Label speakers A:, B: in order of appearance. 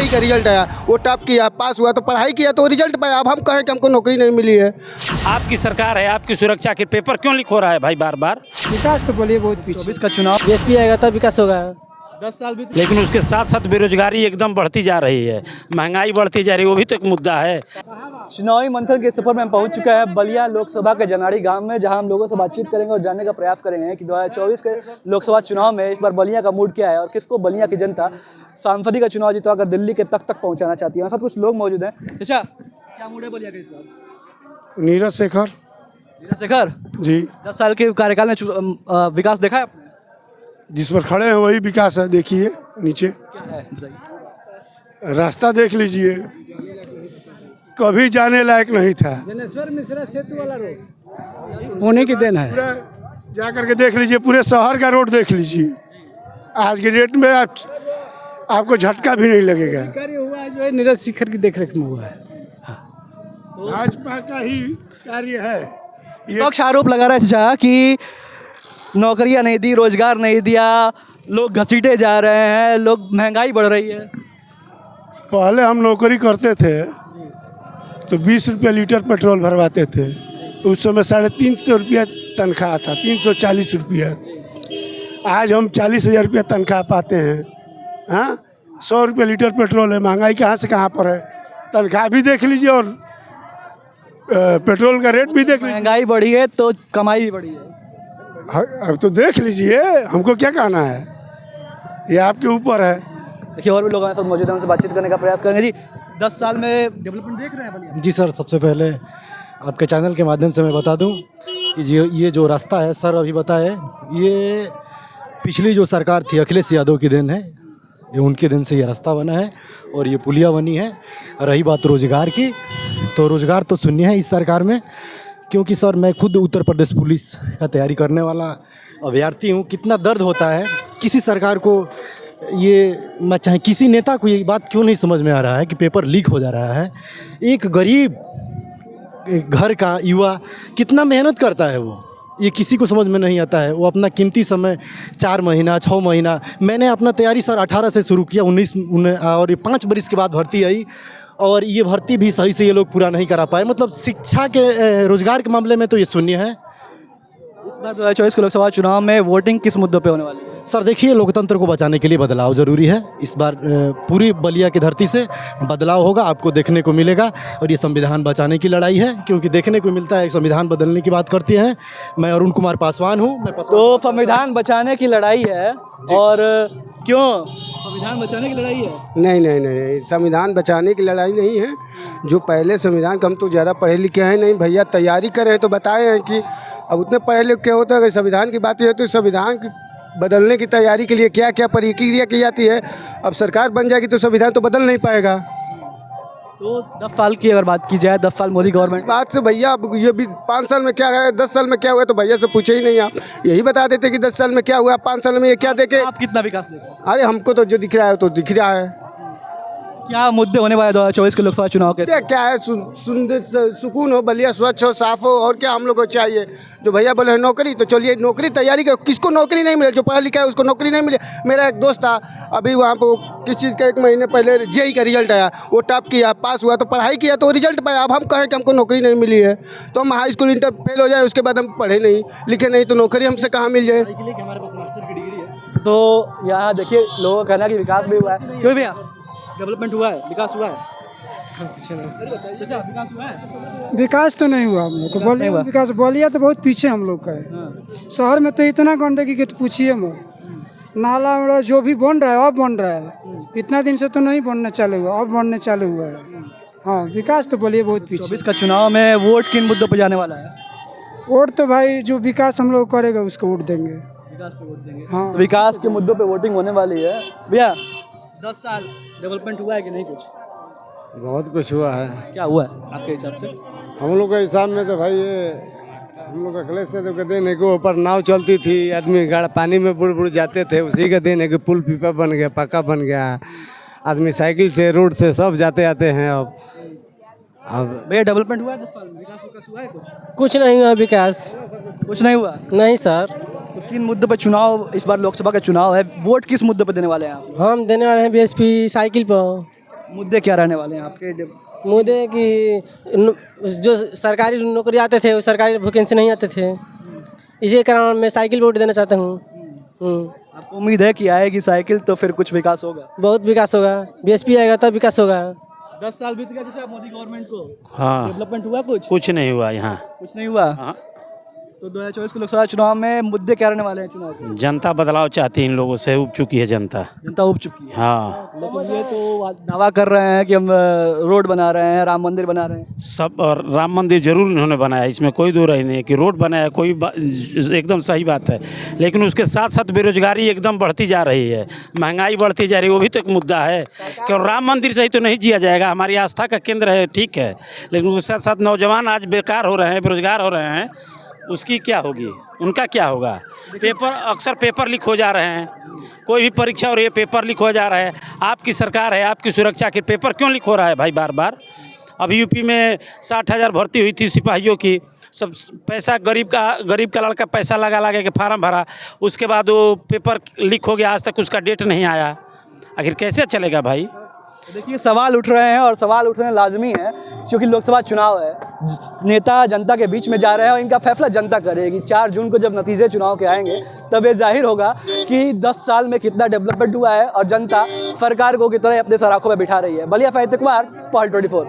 A: JEE का result आया, वो टॉप किया, पास हुआ तो पढ़ाई किया तो रिजल्ट पाया। अब हम कहें कि हमको नौकरी नहीं मिली है।
B: आपकी सरकार है, आपकी सुरक्षा के पेपर क्यों लीक हो रहा है भाई बार बार?
C: विकास तो बोलिए बहुत पीछे।
D: 24 का चुनाव
C: बीएसपी आएगा तब विकास होगा।
D: 10 साल भी
B: लेकिन उसके साथ साथ बेरोजगारी एकदम बढ़ती जा रही है, महंगाई बढ़ती जा रही है, वो भी तो एक मुद्दा है।
D: चुनावी मंथन के सफर में हम पहुंच चुका है बलिया लोकसभा के जनाड़ी गांव में, जहां हम लोगों से बातचीत करेंगे और जानने का प्रयास करेंगे कि 2024 के लोकसभा चुनाव में इस बार बलिया का मूड क्या है और किसको बलिया की जनता सांसदी का चुनाव जितवा कर दिल्ली के तक पहुंचाना चाहती है। हमारे साथ कुछ लोग मौजूद हैं। अच्छा, क्या मूड है बलिया का इस बार?
A: नीरज शेखर
D: शेखर
A: जी,
D: 10 साल के कार्यकाल में विकास देखा है आपने?
A: जिस पर खड़े हैं वही विकास है। देखिए नीचे
D: क्या है बताइए।
A: रास्ता देख लीजिए, कभी जाने लायक नहीं था।
C: जनेश्वर मिश्रा सेतु वाला रोड होने की देन है।
A: पूरा जा करके देख लीजिए, पूरे शहर का रोड देख लीजिए। आज के डेट में आपको झटका भी नहीं लगेगा।
C: कार्य हुआ जो है नीरज शेखर की देखरेख में हुआ है।
A: भाजपा का ही कार्य है ये।
D: पक्ष आरोप लगा रहा है चाचा कि नौकरियां नहीं दी, रोजगार नहीं दिया, लोग घसीटे जा रहे हैं, लोग महंगाई बढ़ रही है।
A: पहले हम नौकरी करते थे तो 20 रुपये लीटर पेट्रोल भरवाते थे। उस समय 350 रुपया तनख्वाह था, 340 रुपया। आज हम 40,000 रुपया तनख्वाह पाते हैं। हाँ, 100 रुपये लीटर पेट्रोल है। महंगाई कहाँ से कहाँ पर है? तनख्वाह भी देख लीजिए और पेट्रोल का रेट भी देख लीजिए।
D: महंगाई बढ़ी है तो कमाई भी बढ़ी है।
A: अब तो देख लीजिए, हमको क्या कहना है, ये आपके ऊपर है।
D: देखिए और भी लोग हमारे साथ मौजूद हैं, उनसे बातचीत करने का प्रयास करेंगे। जी, 10 साल में डेवलपमेंट देख रहे हैं बलिया?
E: जी सर, सबसे पहले आपके चैनल के माध्यम से मैं बता दूं कि ये जो रास्ता है सर अभी बताए, ये पिछली जो सरकार थी अखिलेश यादव की देन है। ये उनके दिन से ये रास्ता बना है और ये पुलिया बनी है। रही बात रोज़गार की, तो रोज़गार तो शून्य है इस सरकार में, क्योंकि सर मैं खुद उत्तर प्रदेश पुलिस का तैयारी करने वाला अभ्यर्थी हूँ। कितना दर्द होता है किसी सरकार को, ये मैं चाहे किसी नेता को ये बात क्यों नहीं समझ में आ रहा है कि पेपर लीक हो जा रहा है। एक गरीब घर का युवा कितना मेहनत करता है, वो ये किसी को समझ में नहीं आता है। वो अपना कीमती समय 4 महीना 6 महीना, मैंने अपना तैयारी सर 18 से शुरू किया, 19 और 5 बरस के बाद भर्ती आई और ये भर्ती भी सही से ये लोग पूरा नहीं करा पाए। मतलब शिक्षा के रोजगार के मामले में तो ये शून्य है।
D: इस बार 2024 के लोकसभा चुनाव में वोटिंग किस मुद्दों पे होने वाली है?
E: सर देखिए, लोकतंत्र को बचाने के लिए बदलाव ज़रूरी है। इस बार पूरी बलिया की धरती से बदलाव होगा, आपको देखने को मिलेगा। और ये संविधान बचाने की लड़ाई है, क्योंकि देखने को मिलता है संविधान बदलने की बात करती हैं। मैं अरुण कुमार पासवान हूँ।
D: तो संविधान बचाने की लड़ाई है, और क्यों संविधान बचाने की लड़ाई है?
A: नहीं नहीं नहीं, संविधान बचाने की लड़ाई नहीं है। जो पहले संविधान, हम तो ज़्यादा पढ़े लिखे हैं नहीं भैया, तैयारी करे हैं तो बताए हैं कि अब उतने पढ़े लिखे क्या होता है। अगर संविधान की बात है तो संविधान बदलने की तैयारी के लिए क्या क्या प्रक्रिया की जाती है। अब सरकार बन जाएगी तो संविधान तो बदल नहीं पाएगा।
D: तो 10 साल की अगर बात की जाए, 10 साल मोदी गवर्नमेंट
A: बात से भैया, अब ये भी 5 साल में क्या है, 10 साल में क्या हुआ, तो भैया से पूछे ही नहीं आप। यही बता देते कि 10 साल में क्या हुआ, 5 साल में ये क्या देखे।
D: आप कितना विकास देखें?
A: अरे हमको तो जो दिख रहा है तो दिख रहा है।
D: क्या मुद्दे होने वाले 2024 के लोकसभा चुनाव के?
A: क्या है, सुंदर सुकून हो, बलिया स्वच्छ हो, साफ हो, और क्या हम लोग को चाहिए। जो भैया बोले नौकरी, तो चलिए नौकरी तैयारी करो। किसको नौकरी नहीं मिले? जो पढ़ा लिखा है उसको नौकरी नहीं मिले। मेरा एक दोस्त था अभी वहाँ पर, किस चीज़ का, 1 महीने पहले जेई का रिजल्ट आया, वो टॉप किया, पास हुआ तो पढ़ाई किया तो रिजल्ट पाया। अब हम कहें कि हमको नौकरी नहीं मिली है तो हम हाई स्कूल इंटर फेल हो जाए, उसके बाद हम पढ़े नहीं लिखे नहीं तो नौकरी हमसे कहाँ मिल जाए।
E: हमारे पास मास्टर की डिग्री है।
D: तो यहाँ देखिए लोगों का कहना है कि विकास भी हुआ है। क्यों भैया, डेवलपमेंट हुआ है, विकास हुआ है? चाचा, विकास हुआ है?
C: विकास तो नहीं हुआ हम लोग को। बलिया में विकास, बलिया तो बहुत पीछे हम लोग का है। शहर में तो इतना गंदगी कि तो पूछिए मत। नाला वाला जो भी बन रहा है अब बन रहा है, इतना दिन से तो नहीं बनना चालू हुआ, अब बनने चालू हुआ है। हाँ, विकास तो बलिया बहुत पीछे।
D: 24 का चुनाव में वोट किन मुद्दों पर जाने वाला है?
C: वोट तो भाई जो विकास हम लोग करेगा उसको वोट देंगे।
D: विकास पे वोट देंगे।
C: हाँ,
D: तो विकास के मुद्दों पे वोटिंग होने वाली है। भैया 10 साल डेवलपमेंट हुआ है कि नहीं? कुछ
A: बहुत कुछ हुआ है।
D: क्या हुआ है आपके हिसाब से?
A: हम लोग के हिसाब में तो भाई ये हम लोग अखिलेश यादव के दिन है कि ऊपर नाव चलती थी, आदमी गाड़ पानी में बुड़ बुड़ जाते थे। उसी का दिन है कि पुल पीपा बन गया, पक्का बन गया। आदमी साइकिल से, रोड से सब जाते आते हैं। अब
D: भैया डेवलपमेंट हुआ है 10 साल में? विकास हुआ है?
C: कुछ नहीं हुआ विकास।
D: कुछ नहीं हुआ?
C: नहीं सर।
D: तो किन मुद्दों पे चुनाव, इस बार लोकसभा का चुनाव है, वोट किस मुद्दे पे देने वाले हैं आप?
C: हम देने वाले हैं बीएसपी साइकिल पर।
D: मुद्दे क्या रहने वाले हैं आपके?
F: मुद्दे कि जो सरकारी नौकरी आते थे वो सरकारी वैकेंसी नहीं आते थे, इसी कारण मैं साइकिल वोट देना चाहता हूँ।
D: आपको उम्मीद है कि आएगी साइकिल तो फिर कुछ विकास होगा?
F: बहुत विकास होगा, बीएसपी आएगा तब विकास होगा।
D: 10 साल बीत गया जैसे मोदी गवर्नमेंट को,
B: हाँ
D: डेवलपमेंट हुआ कुछ?
B: कुछ नहीं हुआ यहाँ।
D: कुछ नहीं हुआ।
B: हाँ
D: तो 2024 के लोकसभा चुनाव में मुद्दे क्या रहने वाले हैं चुनाव के?
B: जनता बदलाव चाहती है, इन लोगों से उब चुकी है जनता।
D: जनता उब चुकी है।
B: हाँ
D: लेकिन ये तो दावा कर रहे हैं कि हम रोड बना रहे हैं, राम मंदिर बना रहे हैं।
B: सब, और राम मंदिर जरूर इन्होंने बनाया, इसमें कोई दो राय नहीं है कि रोड बनाया, कोई एकदम सही बात है। लेकिन उसके साथ साथ बेरोजगारी एकदम बढ़ती जा रही है, महंगाई बढ़ती जा रही है, वो भी तो एक मुद्दा है कि राम मंदिर से ही तो नहीं जिया जाएगा। हमारी आस्था का केंद्र है, ठीक है, लेकिन उसके साथ साथ नौजवान आज बेकार हो रहे हैं, बेरोजगार हो रहे हैं, उसकी क्या होगी, उनका क्या होगा? पेपर, अक्सर पेपर लीक हो जा रहे हैं, कोई भी परीक्षा हो रही है पेपर लीक हो जा रहा है। आपकी सरकार है, आपकी सुरक्षा के पेपर क्यों लीक हो रहा है भाई बार बार? अब यूपी में 60,000 भर्ती हुई थी सिपाहियों की, सब पैसा गरीब का लड़का पैसा लगा के फार्म भरा, उसके बाद वो पेपर लीक हो गया, आज तक उसका डेट नहीं आया। आखिर कैसे चलेगा भाई?
D: देखिए सवाल उठ रहे हैं और सवाल उठने लाजमी है क्योंकि लोकसभा चुनाव है, नेता जनता के बीच में जा रहे हैं और इनका फैसला जनता करेगी। 4 जून को जब नतीजे चुनाव के आएंगे तब ये जाहिर होगा कि 10 साल में कितना डेवलपमेंट हुआ है और जनता सरकार को कितना अपने सराखों में बिठा रही है। बलिया फैज कुमार, पहल 24।